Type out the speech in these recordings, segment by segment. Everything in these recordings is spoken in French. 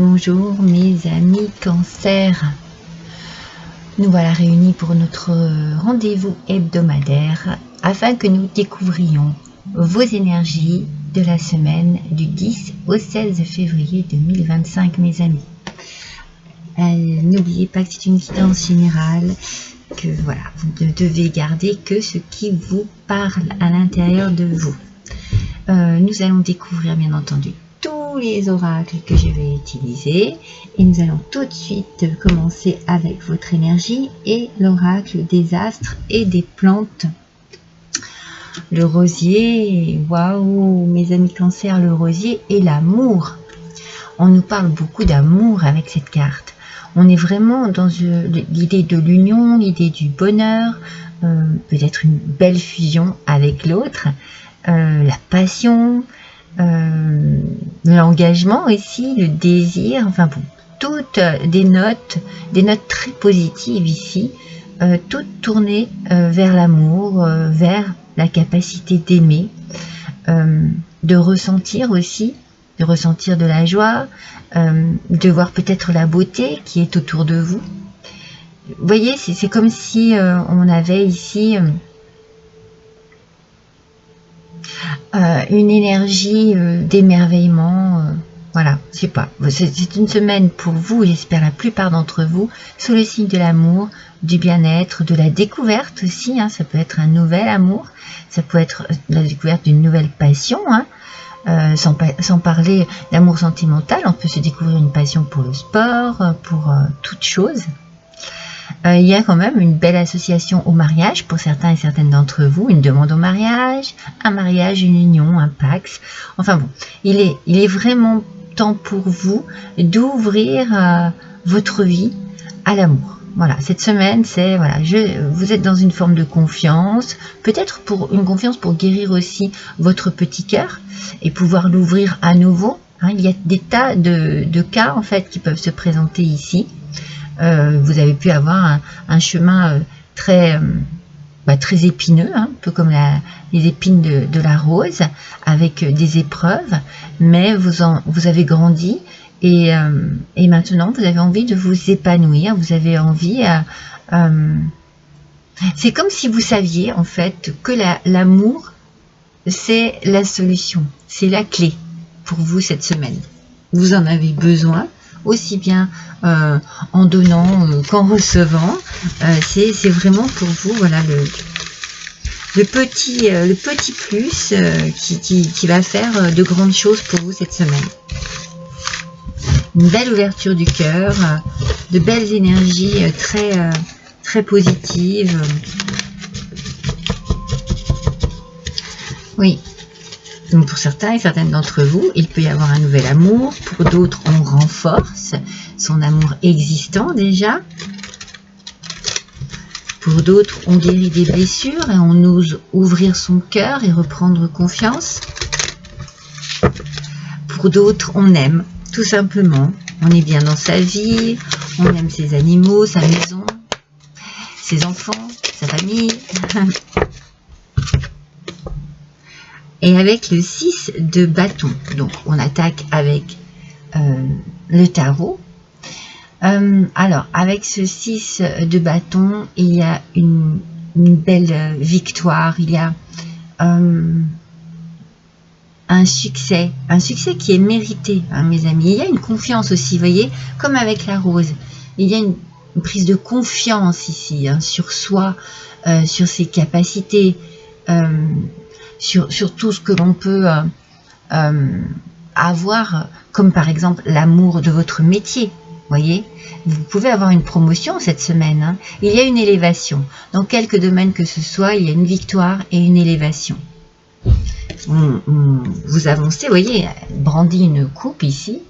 Bonjour mes amis Cancer. Nous voilà réunis pour notre rendez-vous hebdomadaire afin que nous découvrions vos énergies de la semaine du 10 au 16 février 2025 mes amis. N'oubliez pas que c'est une guidance générale, que voilà, vous ne devez garder que ce qui vous parle à l'intérieur de vous. Nous allons découvrir bien entendu tous les oracles que je vais utiliser et nous allons tout de suite commencer avec votre énergie et l'oracle des astres et des plantes. Le rosier, waouh mes amis Cancer, le rosier et l'amour. On nous parle beaucoup d'amour avec cette carte. On est vraiment dans l'idée de l'union, l'idée du bonheur, peut-être une belle fusion avec l'autre, la passion, l'engagement aussi, le désir, enfin bon, toutes des notes très positives ici, toutes tournées vers l'amour, vers la capacité d'aimer, de ressentir aussi, de ressentir de la joie, de voir peut-être la beauté qui est autour de vous. Vous voyez, c'est comme si on avait ici une énergie d'émerveillement, voilà, je sais pas, c'est une semaine pour vous, j'espère la plupart d'entre vous, sous le signe de l'amour, du bien-être, de la découverte aussi, hein, ça peut être un nouvel amour, ça peut être la découverte d'une nouvelle passion, hein, sans parler d'amour sentimental, on peut se découvrir une passion pour le sport, pour toute chose. Il y a quand même une belle association au mariage pour certains et certaines d'entre vous, une demande au mariage, un mariage, une union, un pax. Enfin bon, il est vraiment temps pour vous d'ouvrir votre vie à l'amour. Voilà, cette semaine, c'est voilà, vous êtes dans une forme de confiance, peut-être pour une confiance pour guérir aussi votre petit cœur et pouvoir l'ouvrir à nouveau. Hein, il y a des tas de cas en fait qui peuvent se présenter ici. Vous avez pu avoir un chemin très épineux, hein, un peu comme les épines de la rose, avec des épreuves, mais vous avez grandi et maintenant vous avez envie de vous épanouir, vous avez envie... c'est comme si vous saviez en fait que l'amour, c'est la solution, c'est la clé pour vous cette semaine. Vous en avez besoin, aussi bien en donnant qu'en recevant. C'est vraiment pour vous voilà le petit plus qui va faire de grandes choses pour vous cette semaine. Une belle ouverture du cœur, de belles énergies très positives. Oui. Donc pour certains et certaines d'entre vous, il peut y avoir un nouvel amour. Pour d'autres, on renforce son amour existant déjà. Pour d'autres, on guérit des blessures et on ose ouvrir son cœur et reprendre confiance. Pour d'autres, on aime, tout simplement. On est bien dans sa vie, on aime ses animaux, sa maison, ses enfants, sa famille. Et avec le 6 de bâton, donc on attaque avec le tarot. Alors, avec ce 6 de bâton, il y a une belle victoire, il y a un succès qui est mérité, hein, mes amis. Il y a une confiance aussi, vous voyez, comme avec la rose. Il y a une prise de confiance ici, hein, sur soi, sur ses capacités, sur tout ce que l'on peut avoir, comme par exemple l'amour de votre métier. Voyez, vous pouvez avoir une promotion cette semaine. Hein. Il y a une élévation. Dans quelques domaines que ce soit, il y a une victoire et une élévation. Vous avancez, vous voyez, brandit une coupe ici.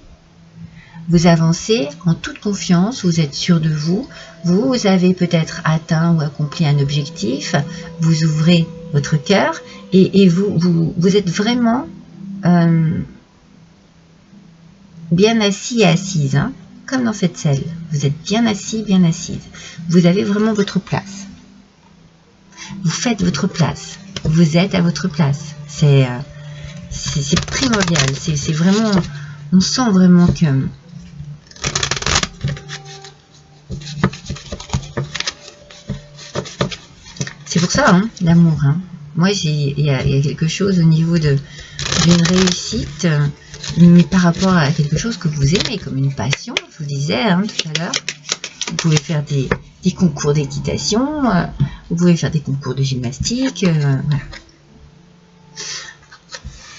Vous avancez en toute confiance, vous êtes sûr de vous. Vous avez peut-être atteint ou accompli un objectif. Vous ouvrez votre cœur et vous êtes vraiment bien assis et assise, hein, comme dans cette salle. Vous êtes bien assis, bien assise. Vous avez vraiment votre place. Vous faites votre place. Vous êtes à votre place. C'est primordial. C'est vraiment, on sent vraiment que C'est pour ça, hein, l'amour. Hein. Moi, il y a quelque chose au niveau d'une réussite, mais par rapport à quelque chose que vous aimez, comme une passion, je vous disais hein, tout à l'heure. Vous pouvez faire des concours d'équitation, vous pouvez faire des concours de gymnastique, voilà.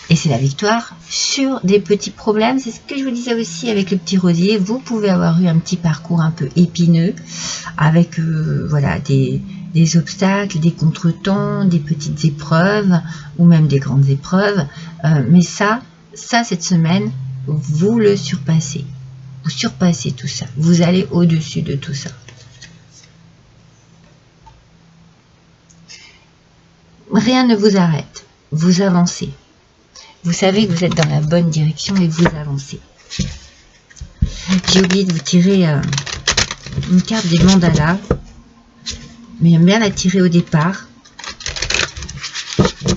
Et c'est la victoire sur des petits problèmes. C'est ce que je vous disais aussi avec le petit rosier. Vous pouvez avoir eu un petit parcours un peu épineux avec voilà, des obstacles, des contretemps, des petites épreuves ou même des grandes épreuves. Mais ça, cette semaine, vous le surpassez. Vous surpassez tout ça. Vous allez au-dessus de tout ça. Rien ne vous arrête. Vous avancez. Vous savez que vous êtes dans la bonne direction et vous avancez. J'ai oublié de vous tirer une carte des mandalas. Mais j'aime bien la tirer au départ.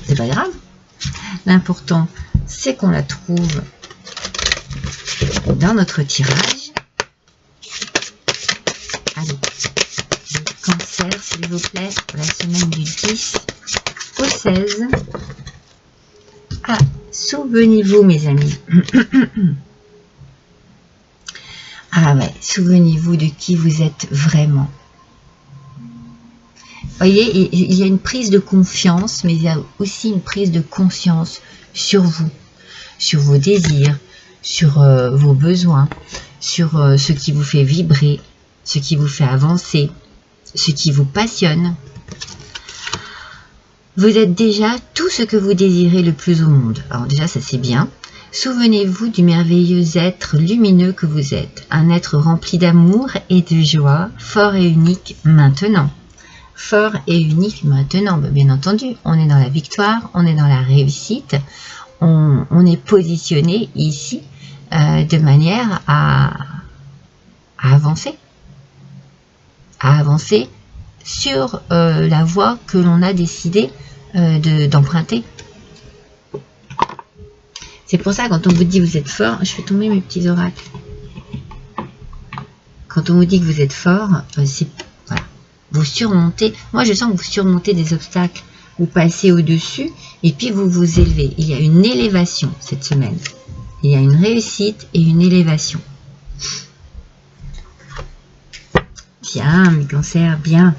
C'est pas grave. L'important, c'est qu'on la trouve dans notre tirage. Allez, le cancer, s'il vous plaît, pour la semaine du 10 au 16. Ah, souvenez-vous, mes amis. Ah ouais, souvenez-vous de qui vous êtes vraiment. Vous voyez, il y a une prise de confiance, mais il y a aussi une prise de conscience sur vous, sur vos désirs, sur vos besoins, sur ce qui vous fait vibrer, ce qui vous fait avancer, ce qui vous passionne. Vous êtes déjà tout ce que vous désirez le plus au monde. Alors déjà, ça c'est bien. Souvenez-vous du merveilleux être lumineux que vous êtes. Un être rempli d'amour et de joie, fort et unique maintenant. Fort et unique maintenant, bien entendu. On est dans la victoire, on est dans la réussite. On est positionné ici de manière à avancer. À avancer sur la voie que l'on a décidé d'emprunter. C'est pour ça, quand on vous dit vous êtes fort, je fais tomber mes petits oracles. Quand on vous dit que vous êtes fort, c'est voilà, vous surmontez. Moi, je sens que vous surmontez des obstacles, vous passez au-dessus et puis vous vous élevez. Il y a une élévation cette semaine. Il y a une réussite et une élévation. Bien, mes cancers, bien.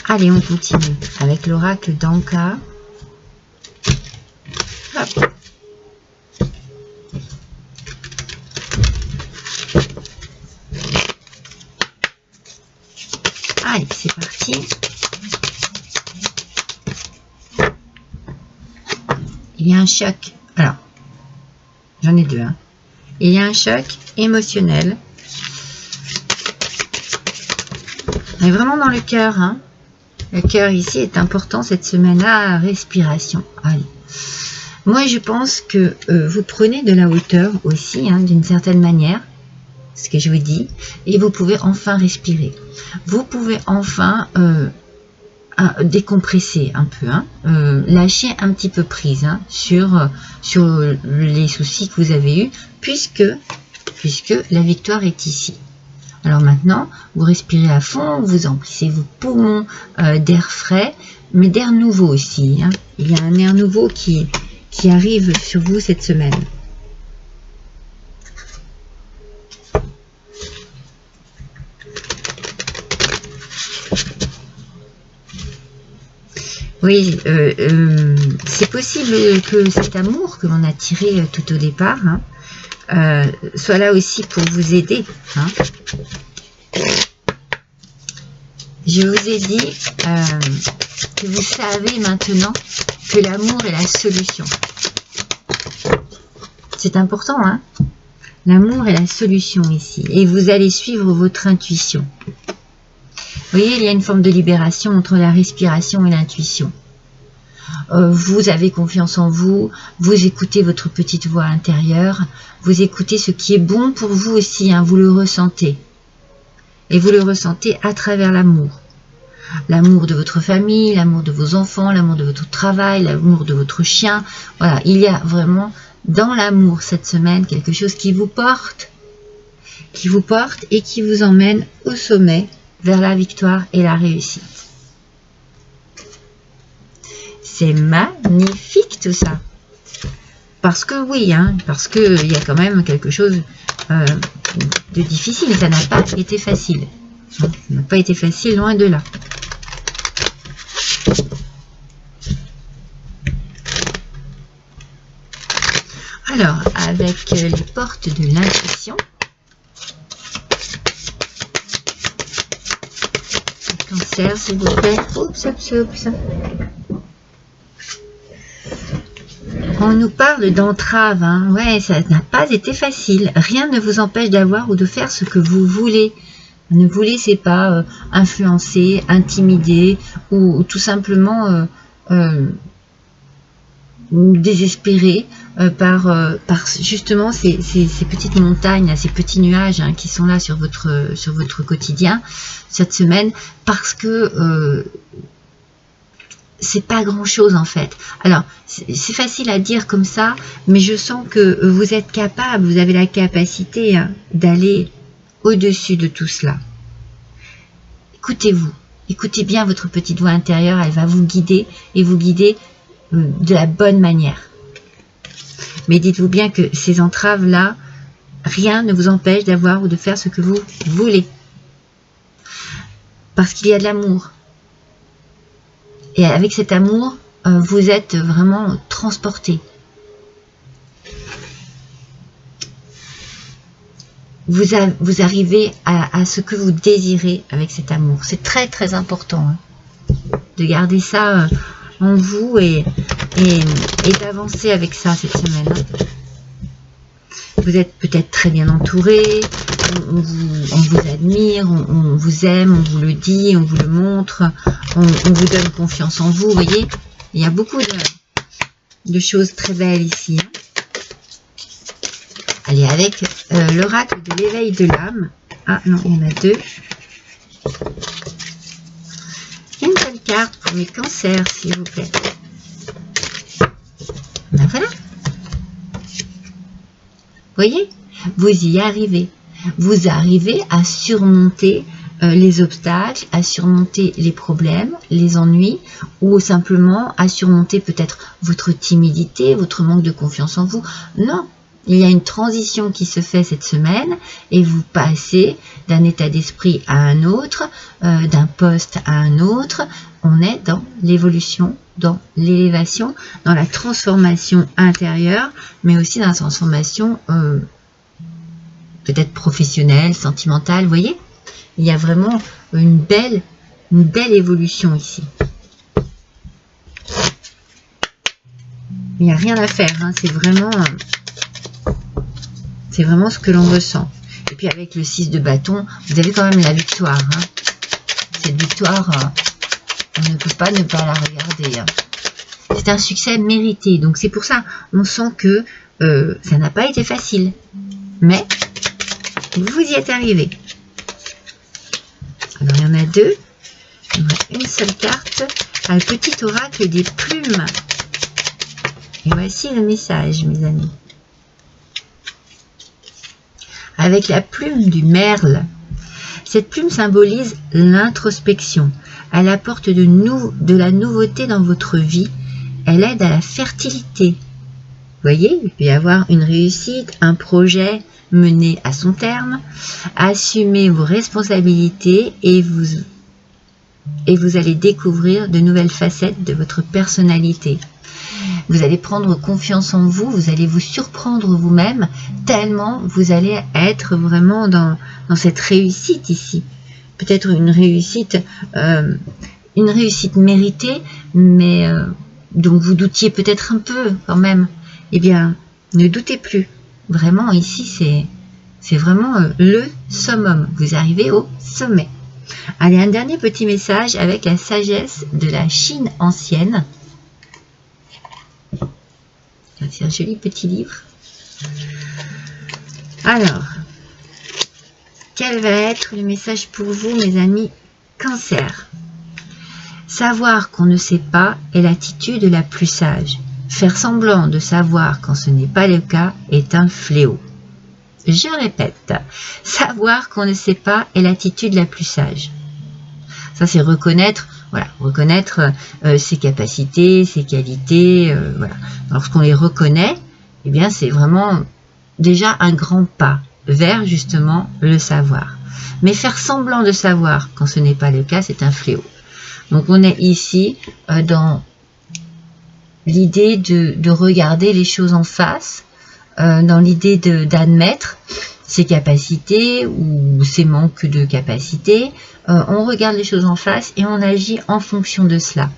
Allez, on continue avec l'oracle d'Anka. Hop. Allez, c'est parti. Il y a un choc. Alors, j'en ai deux. Hein. Il y a un choc émotionnel. On est vraiment dans le cœur. Hein. Le cœur ici est important cette semaine. Ah, respiration. Allez. Moi, je pense que vous prenez de la hauteur aussi, hein, d'une certaine manière, ce que je vous dis, et vous pouvez enfin respirer. Vous pouvez enfin décompresser un peu, hein, lâcher un petit peu prise hein, sur les soucis que vous avez eus, puisque la victoire est ici. Alors maintenant, vous respirez à fond, vous emplissez vos poumons d'air frais, mais d'air nouveau aussi. Hein. Il y a un air nouveau qui arrive sur vous cette semaine. Oui, c'est possible que cet amour que l'on a tiré tout au départ hein, soit là aussi pour vous aider. Hein. Je vous ai dit que vous savez maintenant que l'amour est la solution. C'est important, hein. L'amour est la solution ici. Et vous allez suivre votre intuition. Vous voyez, il y a une forme de libération entre la respiration et l'intuition. Vous avez confiance en vous, vous écoutez votre petite voix intérieure, vous écoutez ce qui est bon pour vous aussi, hein, vous le ressentez. Et vous le ressentez à travers l'amour. L'amour de votre famille, l'amour de vos enfants, l'amour de votre travail, l'amour de votre chien. Voilà, il y a vraiment dans l'amour cette semaine quelque chose qui vous porte et qui vous emmène au sommet vers la victoire et la réussite. C'est magnifique tout ça. Parce que oui, hein, parce qu'il y a quand même quelque chose de difficile. Ça n'a pas été facile. Ça n'a pas été facile, loin de là. Alors, avec les portes de l'intuition, Cancer, s'il vous plaît. Oups, oups, oups. On nous parle d'entrave, hein. Ouais, ça n'a pas été facile. Rien ne vous empêche d'avoir ou de faire ce que vous voulez. Ne vous laissez pas influencer, intimider ou tout simplement désespérer par justement ces petites montagnes, ces petits nuages hein, qui sont là sur votre quotidien cette semaine, parce que c'est pas grand chose en fait. Alors c'est facile à dire comme ça, mais je sens que vous êtes capable, vous avez la capacité hein, d'aller au-dessus de tout cela. Écoutez-vous, écoutez bien votre petite voix intérieure, elle va vous guider et vous guider de la bonne manière. Mais dites-vous bien que ces entraves-là, rien ne vous empêche d'avoir ou de faire ce que vous voulez. Parce qu'il y a de l'amour. Et avec cet amour, vous êtes vraiment transporté. Vous arrivez à ce que vous désirez avec cet amour. C'est très très important hein, de garder ça en vous et d'avancer avec ça cette semaine. Hein. Vous êtes peut-être très bien entouré, on vous admire, on vous aime, on vous le dit, on vous le montre, on vous donne confiance en vous, vous voyez. Il y a beaucoup de choses très belles ici. Hein. Allez, avec l'oracle de l'éveil de l'âme. Ah non, il y en a deux. Une seule carte pour mes cancers, s'il vous plaît. Ben voilà. Vous voyez, vous y arrivez. Vous arrivez à surmonter les obstacles, à surmonter les problèmes, les ennuis, ou simplement à surmonter peut-être votre timidité, votre manque de confiance en vous. Non. Il y a une transition qui se fait cette semaine et vous passez d'un état d'esprit à un autre, d'un poste à un autre. On est dans l'évolution, dans l'élévation, dans la transformation intérieure, mais aussi dans la transformation peut-être professionnelle, sentimentale. Vous voyez, il y a vraiment une belle évolution ici. Il n'y a rien à faire, hein, c'est vraiment ce que l'on ressent. Et puis avec le 6 de bâton, vous avez quand même la victoire. Hein. Cette victoire, on ne peut pas ne pas la regarder. Hein. C'est un succès mérité. Donc c'est pour ça, on sent que ça n'a pas été facile. Mais vous y êtes arrivé. Alors il y en a deux. Il y en a une seule carte. Un petit oracle des plumes. Et voici le message, mes amis. Avec la plume du merle. Cette plume symbolise l'introspection. Elle apporte de la nouveauté dans votre vie. Elle aide à la fertilité. Vous voyez, il peut y avoir une réussite, un projet mené à son terme. Assumez vos responsabilités et vous allez découvrir de nouvelles facettes de votre personnalité. Vous allez prendre confiance en vous, vous allez vous surprendre vous-même, tellement vous allez être vraiment dans cette réussite ici. Peut-être une réussite méritée, mais dont vous doutiez peut-être un peu quand même. Eh bien, ne doutez plus. Vraiment, ici, c'est vraiment le summum. Vous arrivez au sommet. Allez, un dernier petit message avec la sagesse de la Chine ancienne. C'est un joli petit livre. Alors, quel va être le message pour vous, mes amis Cancer? Savoir qu'on ne sait pas est l'attitude la plus sage. Faire semblant de savoir quand ce n'est pas le cas est un fléau. Je répète, savoir qu'on ne sait pas est l'attitude la plus sage. Ça, c'est reconnaître, voilà, reconnaître ses capacités, ses qualités, voilà. Lorsqu'on les reconnaît, eh bien, c'est vraiment déjà un grand pas vers justement le savoir. Mais faire semblant de savoir quand ce n'est pas le cas, c'est un fléau. Donc on est ici dans l'idée de regarder les choses en face, dans l'idée d'admettre ses capacités ou ses manques de capacités. On regarde les choses en face et on agit en fonction de cela.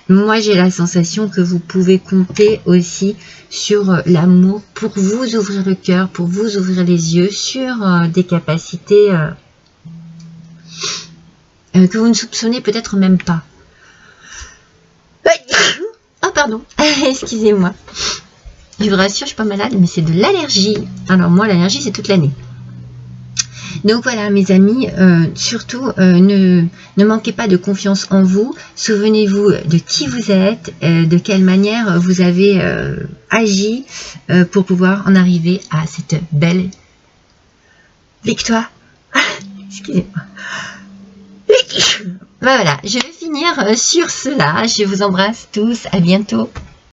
Moi, j'ai la sensation que vous pouvez compter aussi sur l'amour pour vous ouvrir le cœur, pour vous ouvrir les yeux sur des capacités que vous ne soupçonnez peut-être même pas. Oh, pardon, excusez-moi. Je vous rassure, je suis pas malade, mais c'est de l'allergie. Alors moi, l'allergie, c'est toute l'année. Donc voilà, mes amis, surtout, ne manquez pas de confiance en vous. Souvenez-vous de qui vous êtes, de quelle manière vous avez agi pour pouvoir en arriver à cette belle victoire. Excusez-moi. Ben voilà, je vais finir sur cela. Je vous embrasse tous. À bientôt.